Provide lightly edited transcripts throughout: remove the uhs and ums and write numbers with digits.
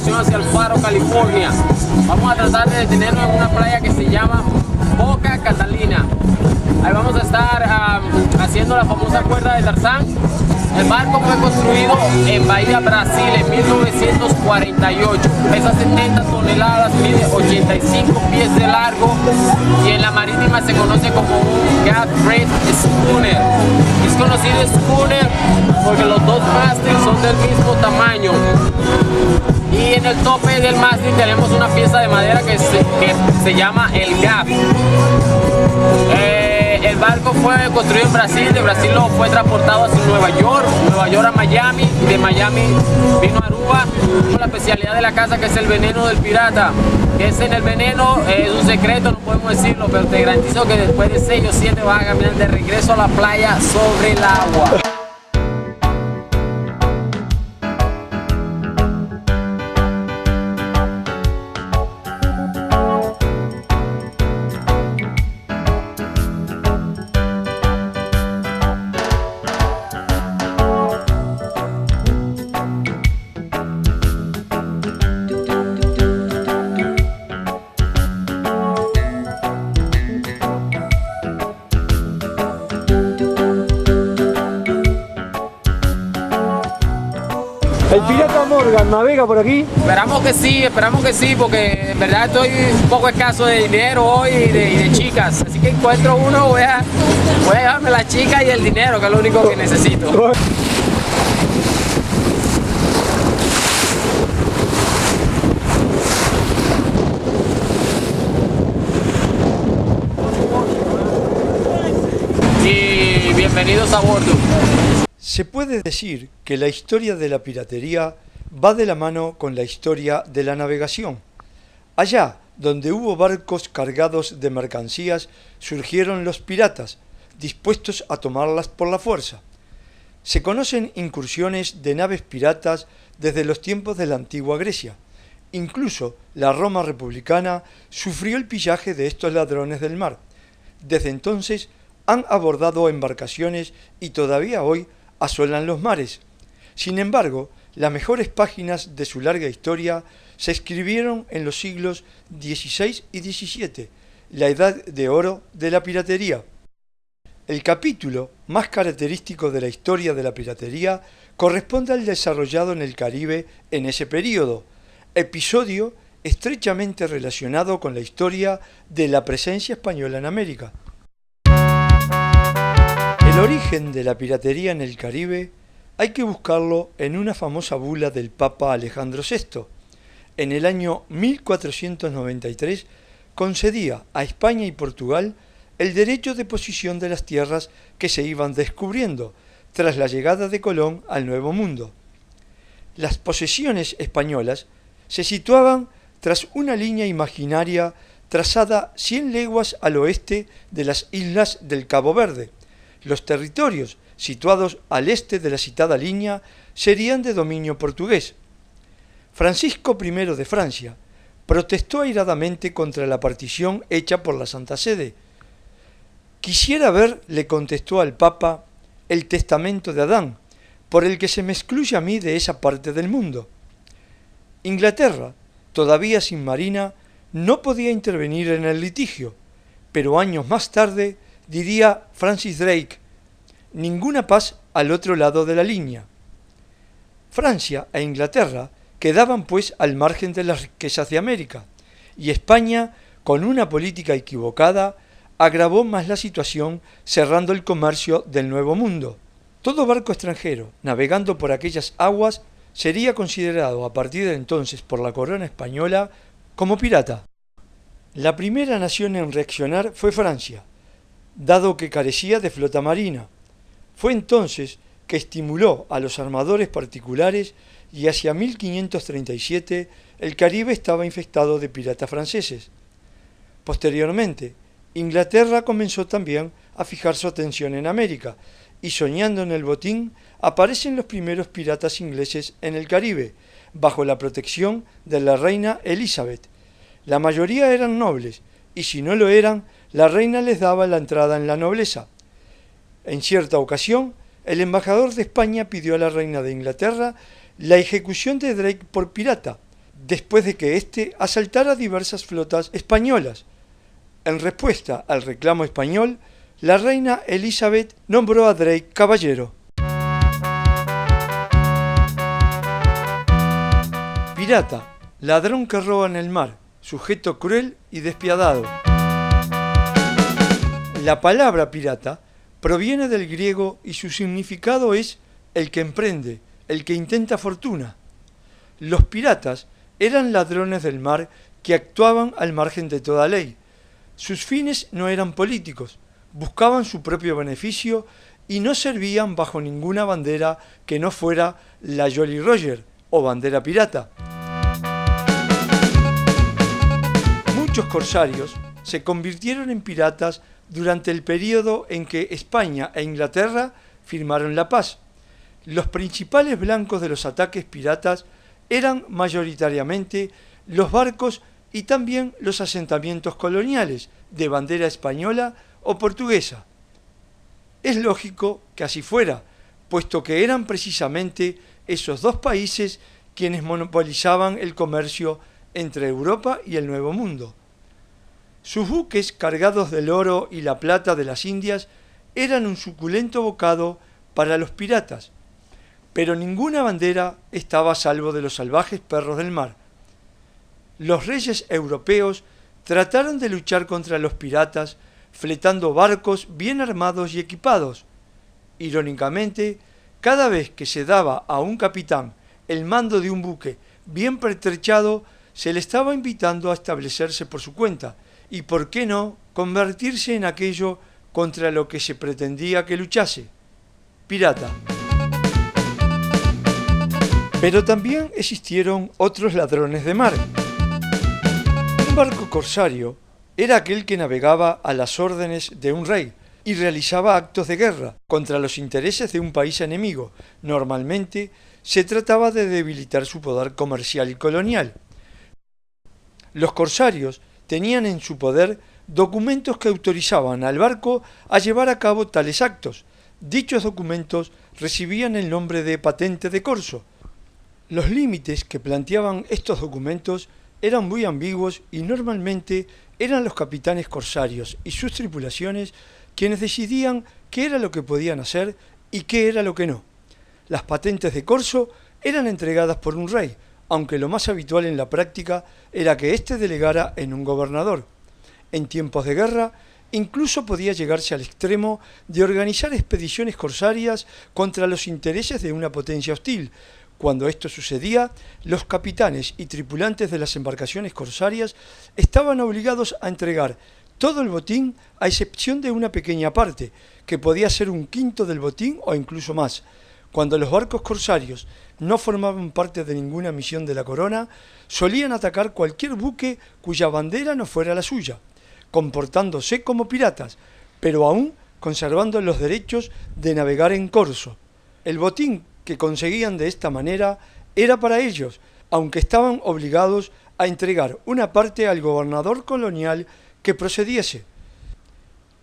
dirección hacia el Faro, California. Vamos a tratar de detenernos en una playa que se llama Boca Catalina. Ahí vamos a estar haciendo la famosa cuerda de Tarzán. El barco fue construido en Bahía, Brasil, en 1948. Pesa 70 toneladas, mide 85 pies de largo y en la marítima se conoce como un Gap Freight Schooner. Es conocido schooner porque los dos mástiles son del mismo tamaño. Y en el tope del mástil tenemos una pieza de madera que se llama el Gap. El barco fue construido en Brasil, de Brasil lo fue transportado hacia Nueva York a Miami, y de Miami vino a Aruba con la especialidad de la casa que es el veneno del pirata. Que es en el veneno, es un secreto, no podemos decirlo, pero te garantizo que después de 6 o 7 vas a caminar de regreso a la playa sobre el agua. ¿El pirata Morgan navega por aquí? Esperamos que sí, porque en verdad estoy un poco escaso de dinero hoy y de chicas. Así que encuentro uno, voy a llevarme la chica y el dinero, que es lo único que necesito. Y bienvenidos a bordo. Se puede decir que la historia de la piratería va de la mano con la historia de la navegación. Allá donde hubo barcos cargados de mercancías, surgieron los piratas, dispuestos a tomarlas por la fuerza. Se conocen incursiones de naves piratas desde los tiempos de la antigua Grecia. Incluso la Roma republicana sufrió el pillaje de estos ladrones del mar. Desde entonces han abordado embarcaciones y todavía hoy asolan los mares. Sin embargo, las mejores páginas de su larga historia se escribieron en los siglos XVI y XVII, la edad de oro de la piratería. El capítulo más característico de la historia de la piratería corresponde al desarrollado en el Caribe en ese período, episodio estrechamente relacionado con la historia de la presencia española en América. El origen de la piratería en el Caribe hay que buscarlo en una famosa bula del Papa Alejandro VI. En el año 1493 concedía a España y Portugal el derecho de posesión de las tierras que se iban descubriendo tras la llegada de Colón al Nuevo Mundo. Las posesiones españolas se situaban tras una línea imaginaria trazada 100 leguas al oeste de las islas del Cabo Verde. Los territorios situados al este de la citada línea serían de dominio portugués. Francisco I de Francia protestó airadamente contra la partición hecha por la Santa Sede. Quisiera ver, le contestó al Papa, el testamento de Adán, por el que se me excluye a mí de esa parte del mundo. Inglaterra, todavía sin marina, no podía intervenir en el litigio, pero años más tarde diría Francis Drake, ninguna paz al otro lado de la línea. Francia e Inglaterra quedaban pues al margen de las riquezas de América, y España, con una política equivocada, agravó más la situación cerrando el comercio del Nuevo Mundo. Todo barco extranjero navegando por aquellas aguas sería considerado a partir de entonces por la corona española como pirata. La primera nación en reaccionar fue Francia, dado que carecía de flota marina. Fue entonces que estimuló a los armadores particulares y hacia 1537 el Caribe estaba infectado de piratas franceses. Posteriormente, Inglaterra comenzó también a fijar su atención en América y soñando en el botín aparecen los primeros piratas ingleses en el Caribe, bajo la protección de la reina Elizabeth. La mayoría eran nobles y si no lo eran, la reina les daba la entrada en la nobleza. En cierta ocasión, el embajador de España pidió a la reina de Inglaterra la ejecución de Drake por pirata, después de que éste asaltara diversas flotas españolas. En respuesta al reclamo español, la reina Elizabeth nombró a Drake caballero. Pirata, ladrón que roba en el mar, sujeto cruel y despiadado. La palabra pirata proviene del griego y su significado es el que emprende, el que intenta fortuna. Los piratas eran ladrones del mar que actuaban al margen de toda ley. Sus fines no eran políticos, buscaban su propio beneficio y no servían bajo ninguna bandera que no fuera la Jolly Roger o bandera pirata. Muchos corsarios se convirtieron en piratas durante el período en que España e Inglaterra firmaron la paz. Los principales blancos de los ataques piratas eran mayoritariamente los barcos y también los asentamientos coloniales de bandera española o portuguesa. Es lógico que así fuera, puesto que eran precisamente esos dos países quienes monopolizaban el comercio entre Europa y el Nuevo Mundo. Sus buques cargados del oro y la plata de las Indias eran un suculento bocado para los piratas, pero ninguna bandera estaba a salvo de los salvajes perros del mar. Los reyes europeos trataron de luchar contra los piratas fletando barcos bien armados y equipados. Irónicamente, cada vez que se daba a un capitán el mando de un buque bien pertrechado, se le estaba invitando a establecerse por su cuenta y, por qué no, convertirse en aquello contra lo que se pretendía que luchase: pirata. Pero también existieron otros ladrones de mar. Un barco corsario era aquel que navegaba a las órdenes de un rey y realizaba actos de guerra contra los intereses de un país enemigo. Normalmente se trataba de debilitar su poder comercial y colonial. Los corsarios tenían en su poder documentos que autorizaban al barco a llevar a cabo tales actos. Dichos documentos recibían el nombre de patente de corso. Los límites que planteaban estos documentos eran muy ambiguos y normalmente eran los capitanes corsarios y sus tripulaciones quienes decidían qué era lo que podían hacer y qué era lo que no. Las patentes de corso eran entregadas por un rey, aunque lo más habitual en la práctica era que éste delegara en un gobernador. En tiempos de guerra, incluso podía llegarse al extremo de organizar expediciones corsarias contra los intereses de una potencia hostil. Cuando esto sucedía, los capitanes y tripulantes de las embarcaciones corsarias estaban obligados a entregar todo el botín a excepción de una pequeña parte, que podía ser un quinto del botín o incluso más. Cuando los barcos corsarios no formaban parte de ninguna misión de la corona, solían atacar cualquier buque cuya bandera no fuera la suya, comportándose como piratas, pero aún conservando los derechos de navegar en corso. El botín que conseguían de esta manera era para ellos, aunque estaban obligados a entregar una parte al gobernador colonial que procediese.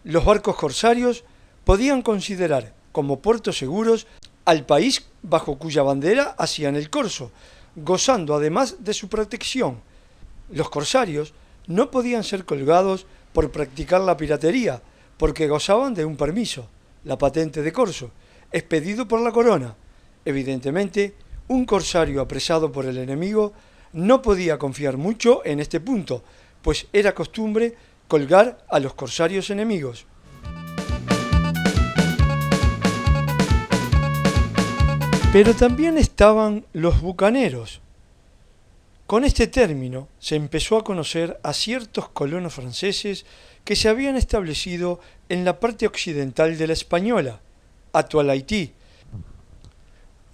Los barcos corsarios podían considerar como puertos seguros al país bajo cuya bandera hacían el corso, gozando además de su protección. Los corsarios no podían ser colgados por practicar la piratería, porque gozaban de un permiso, la patente de corso, expedido por la corona. Evidentemente, un corsario apresado por el enemigo no podía confiar mucho en este punto, pues era costumbre colgar a los corsarios enemigos. Pero también estaban los bucaneros. Con este término se empezó a conocer a ciertos colonos franceses que se habían establecido en la parte occidental de la Española, actual Haití.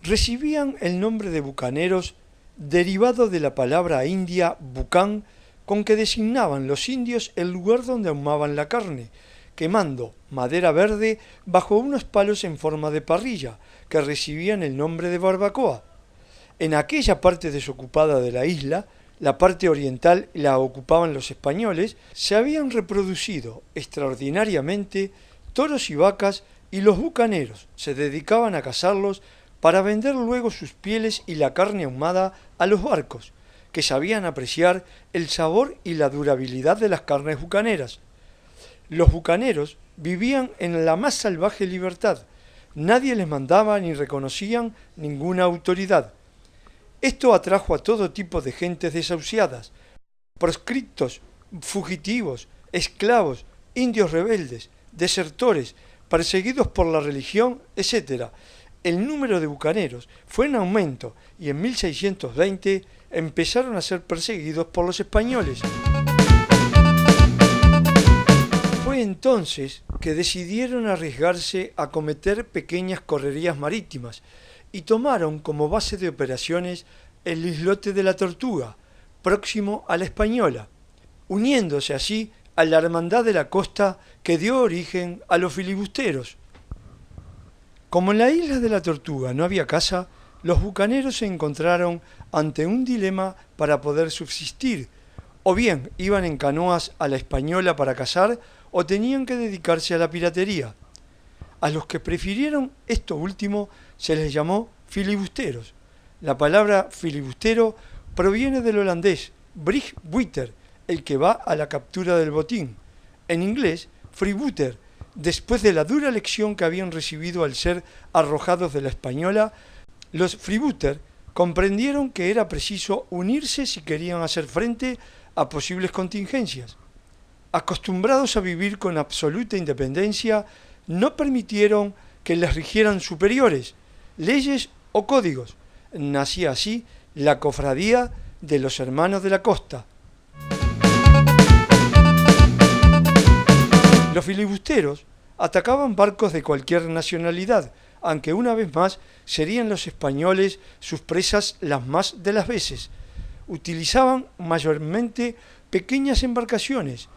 Recibían el nombre de bucaneros derivado de la palabra india bucán, con que designaban los indios el lugar donde ahumaban la carne, quemando madera verde bajo unos palos en forma de parrilla, que recibían el nombre de barbacoa. En aquella parte desocupada de la isla, la parte oriental la ocupaban los españoles, se habían reproducido extraordinariamente toros y vacas, y los bucaneros se dedicaban a cazarlos para vender luego sus pieles y la carne ahumada a los barcos, que sabían apreciar el sabor y la durabilidad de las carnes bucaneras. Los bucaneros vivían en la más salvaje libertad. Nadie les mandaba ni reconocían ninguna autoridad. Esto atrajo a todo tipo de gentes desahuciadas, proscriptos, fugitivos, esclavos, indios rebeldes, desertores, perseguidos por la religión, etc. El número de bucaneros fue en aumento y en 1620 empezaron a ser perseguidos por los españoles. Fue entonces que decidieron arriesgarse a cometer pequeñas correrías marítimas y tomaron como base de operaciones el islote de la Tortuga, próximo a la Española, uniéndose así a la Hermandad de la Costa que dio origen a los filibusteros. Como en la isla de la Tortuga no había casa, los bucaneros se encontraron ante un dilema para poder subsistir: o bien iban en canoas a la Española para cazar, o tenían que dedicarse a la piratería. A los que prefirieron esto último se les llamó filibusteros. La palabra filibustero proviene del holandés vrijbuiter, el que va a la captura del botín. En inglés, freebooter, después de la dura lección que habían recibido al ser arrojados de la Española, los freebooter comprendieron que era preciso unirse si querían hacer frente a posibles contingencias. Acostumbrados a vivir con absoluta independencia, no permitieron que les rigieran superiores, leyes o códigos. Nacía así la Cofradía de los Hermanos de la Costa. Los filibusteros atacaban barcos de cualquier nacionalidad, aunque una vez más serían los españoles sus presas las más de las veces. Utilizaban mayormente pequeñas embarcaciones,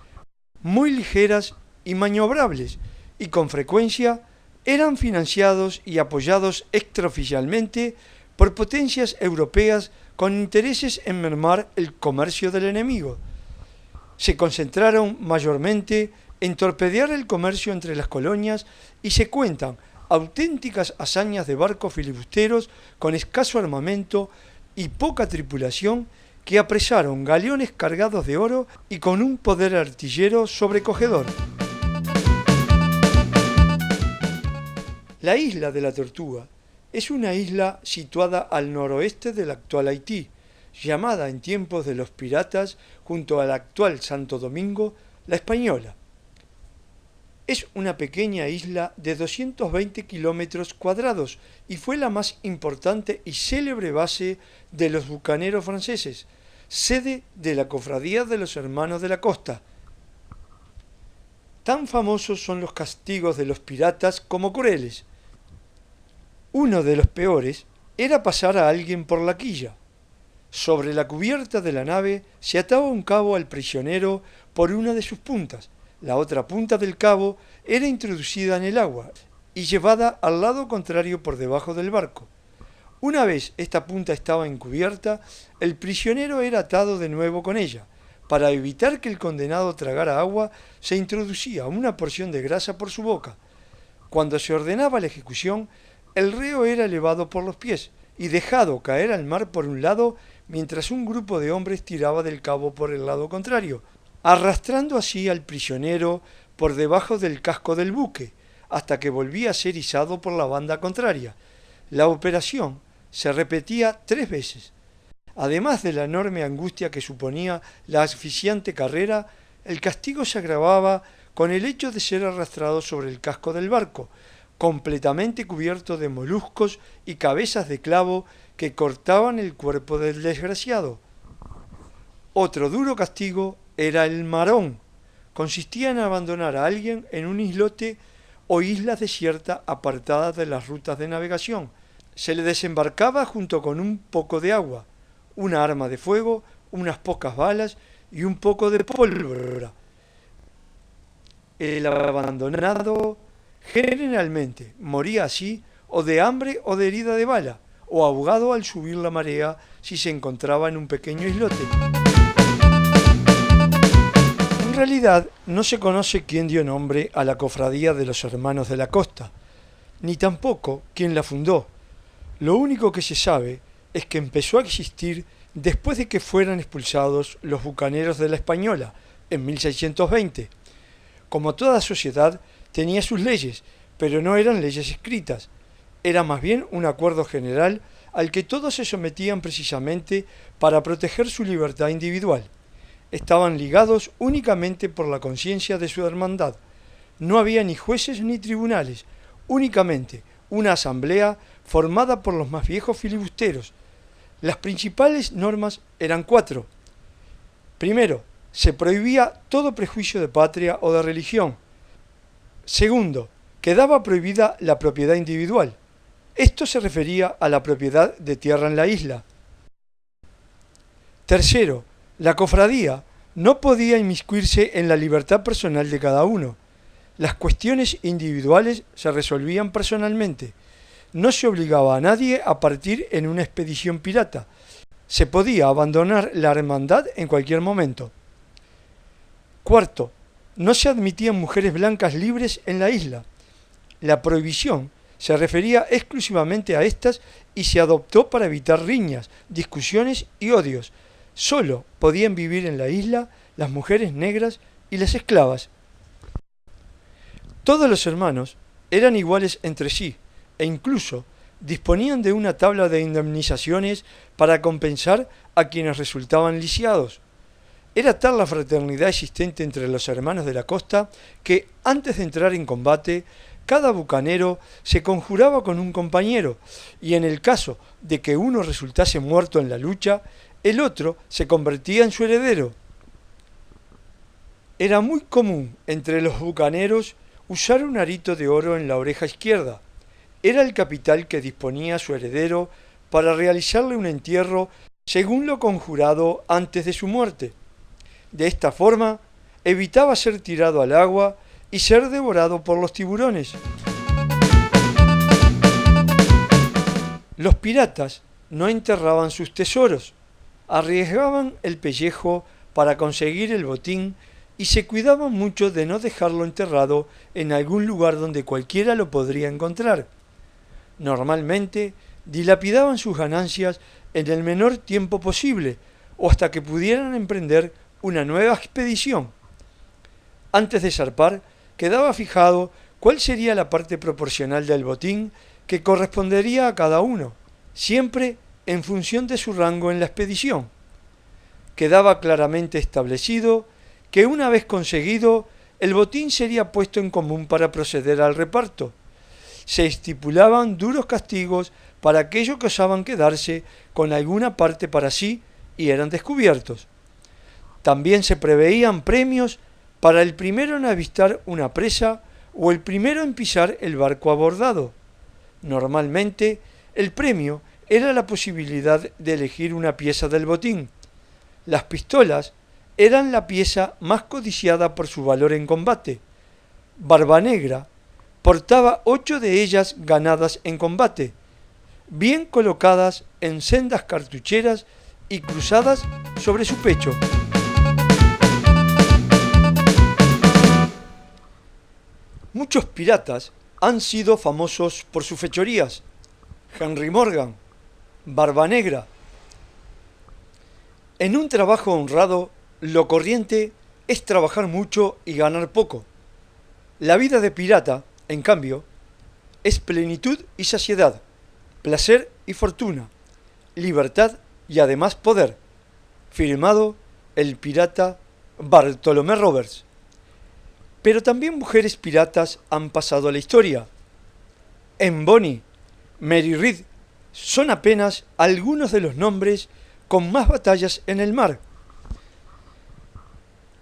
muy ligeras y maniobrables, y con frecuencia eran financiados y apoyados extraoficialmente por potencias europeas con intereses en mermar el comercio del enemigo. Se concentraron mayormente en torpedear el comercio entre las colonias y se cuentan auténticas hazañas de barcos filibusteros con escaso armamento y poca tripulación que apresaron galeones cargados de oro y con un poder artillero sobrecogedor. La isla de la Tortuga es una isla situada al noroeste del actual Haití, llamada en tiempos de los piratas, junto al actual Santo Domingo, La Española. Es una pequeña isla de 220 kilómetros cuadrados y fue la más importante y célebre base de los bucaneros franceses, sede de la Cofradía de los Hermanos de la Costa. Tan famosos son los castigos de los piratas como crueles. Uno de los peores era pasar a alguien por la quilla. Sobre la cubierta de la nave se ataba un cabo al prisionero por una de sus puntas. La otra punta del cabo era introducida en el agua y llevada al lado contrario por debajo del barco. Una vez esta punta estaba encubierta, el prisionero era atado de nuevo con ella. Para evitar que el condenado tragara agua, se introducía una porción de grasa por su boca. Cuando se ordenaba la ejecución, el reo era elevado por los pies y dejado caer al mar por un lado, mientras un grupo de hombres tiraba del cabo por el lado contrario, arrastrando así al prisionero por debajo del casco del buque, hasta que volvía a ser izado por la banda contraria. La operación se repetía 3 veces. Además de la enorme angustia que suponía la asfixiante carrera, el castigo se agravaba con el hecho de ser arrastrado sobre el casco del barco, completamente cubierto de moluscos y cabezas de clavo que cortaban el cuerpo del desgraciado. Otro duro castigo era el marón. Consistía en abandonar a alguien en un islote o isla desierta apartada de las rutas de navegación. Se le desembarcaba junto con un poco de agua, una arma de fuego, unas pocas balas y un poco de pólvora. El abandonado generalmente moría así o de hambre o de herida de bala, o ahogado al subir la marea si se encontraba en un pequeño islote. En realidad no se conoce quién dio nombre a la Cofradía de los Hermanos de la Costa, ni tampoco quién la fundó. Lo único que se sabe es que empezó a existir después de que fueran expulsados los bucaneros de la Española en 1620. Como toda sociedad, tenía sus leyes, pero no eran leyes escritas. Era más bien un acuerdo general al que todos se sometían precisamente para proteger su libertad individual. Estaban ligados únicamente por la conciencia de su hermandad. No había ni jueces ni tribunales, únicamente una asamblea formada por los más viejos filibusteros. Las principales normas eran 4. Primero, se prohibía todo prejuicio de patria o de religión. Segundo, quedaba prohibida la propiedad individual. Esto se refería a la propiedad de tierra en la isla. Tercero, la cofradía no podía inmiscuirse en la libertad personal de cada uno. Las cuestiones individuales se resolvían personalmente. No se obligaba a nadie a partir en una expedición pirata. Se podía abandonar la hermandad en cualquier momento. Cuarto, no se admitían mujeres blancas libres en la isla. La prohibición se refería exclusivamente a estas y se adoptó para evitar riñas, discusiones y odios. Solo podían vivir en la isla las mujeres negras y las esclavas. Todos los hermanos eran iguales entre sí e incluso disponían de una tabla de indemnizaciones para compensar a quienes resultaban lisiados. Era tal la fraternidad existente entre los hermanos de la costa que, antes de entrar en combate, cada bucanero se conjuraba con un compañero y en el caso de que uno resultase muerto en la lucha, el otro se convertía en su heredero. Era muy común entre los bucaneros usar un arito de oro en la oreja izquierda. Era el capital que disponía su heredero para realizarle un entierro según lo conjurado antes de su muerte. De esta forma, evitaba ser tirado al agua y ser devorado por los tiburones. Los piratas no enterraban sus tesoros, arriesgaban el pellejo para conseguir el botín y se cuidaban mucho de no dejarlo enterrado en algún lugar donde cualquiera lo podría encontrar. Normalmente dilapidaban sus ganancias en el menor tiempo posible o hasta que pudieran emprender una nueva expedición. Antes de zarpar, quedaba fijado cuál sería la parte proporcional del botín que correspondería a cada uno, siempre en función de su rango en la expedición. Quedaba claramente establecido que una vez conseguido, el botín sería puesto en común para proceder al reparto. Se estipulaban duros castigos para aquellos que osaban quedarse con alguna parte para sí y eran descubiertos. También se preveían premios para el primero en avistar una presa o el primero en pisar el barco abordado. Normalmente, el premio era la posibilidad de elegir una pieza del botín. Las pistolas eran la pieza más codiciada por su valor en combate. Barbanegra portaba 8 de ellas ganadas en combate, bien colocadas en sendas cartucheras y cruzadas sobre su pecho. Muchos piratas han sido famosos por sus fechorías. Henry Morgan, Barbanegra. En un trabajo honrado, lo corriente es trabajar mucho y ganar poco. La vida de pirata, en cambio, es plenitud y saciedad, placer y fortuna, libertad y además poder. Firmado el pirata Bartolomé Roberts. Pero también mujeres piratas han pasado a la historia. Anne Bonny, Mary Read, son apenas algunos de los nombres con más batallas en el mar.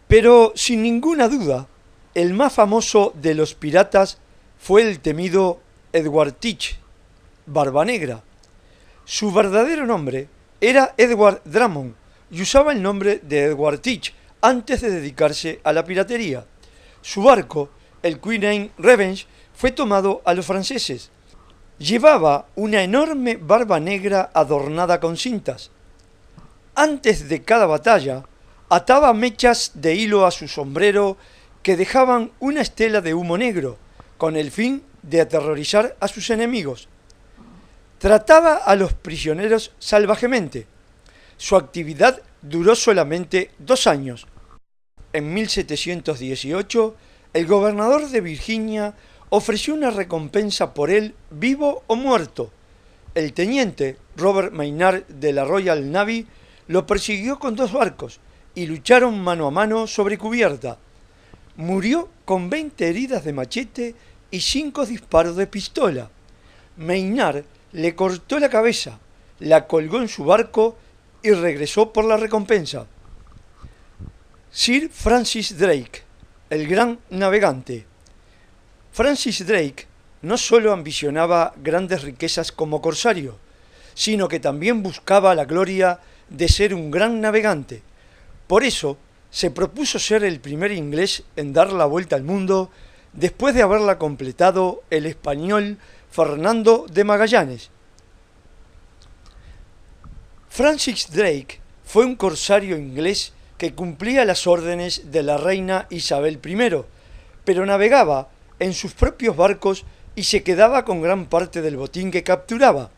Pero sin ninguna duda, el más famoso de los piratas fue el temido Edward Teach, Barbanegra. Su verdadero nombre era Edward Drummond y usaba el nombre de Edward Teach antes de dedicarse a la piratería. Su barco, el Queen Anne Revenge, fue tomado a los franceses. Llevaba una enorme barba negra adornada con cintas. Antes de cada batalla, ataba mechas de hilo a su sombrero que dejaban una estela de humo negro, con el fin de aterrorizar a sus enemigos. Trataba a los prisioneros salvajemente. Su actividad duró solamente 2 años. En 1718, el gobernador de Virginia ofreció una recompensa por él vivo o muerto. El teniente Robert Maynard de la Royal Navy lo persiguió con 2 barcos y lucharon mano a mano sobre cubierta. Murió con 20 heridas de machete y 5 disparos de pistola. Maynard le cortó la cabeza, la colgó en su barco y regresó por la recompensa. Sir Francis Drake, el gran navegante. Francis Drake no solo ambicionaba grandes riquezas como corsario, sino que también buscaba la gloria de ser un gran navegante. Por eso se propuso ser el primer inglés en dar la vuelta al mundo después de haberla completado el español Fernando de Magallanes. Francis Drake fue un corsario inglés que cumplía las órdenes de la reina Isabel I, pero navegaba en sus propios barcos y se quedaba con gran parte del botín que capturaba.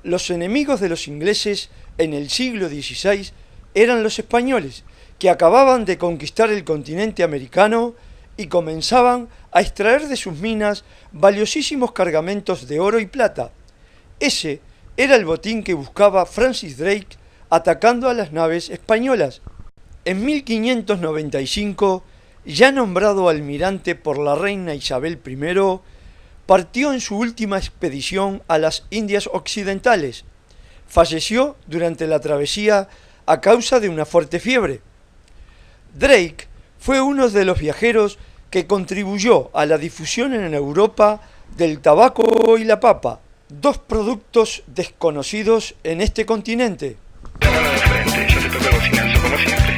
Los enemigos de los ingleses en el siglo XVI eran los españoles, que acababan de conquistar el continente americano y comenzaban a extraer de sus minas valiosísimos cargamentos de oro y plata. Ese era el botín que buscaba Francis Drake atacando a las naves españolas. En 1595, ya nombrado almirante por la reina Isabel I, partió en su última expedición a las Indias Occidentales. Falleció durante la travesía a causa de una fuerte fiebre. Drake fue uno de los viajeros que contribuyó a la difusión en Europa del tabaco y la papa, 2 productos desconocidos en este continente. Llámalo de frente, yo te toco cocinar, como siempre.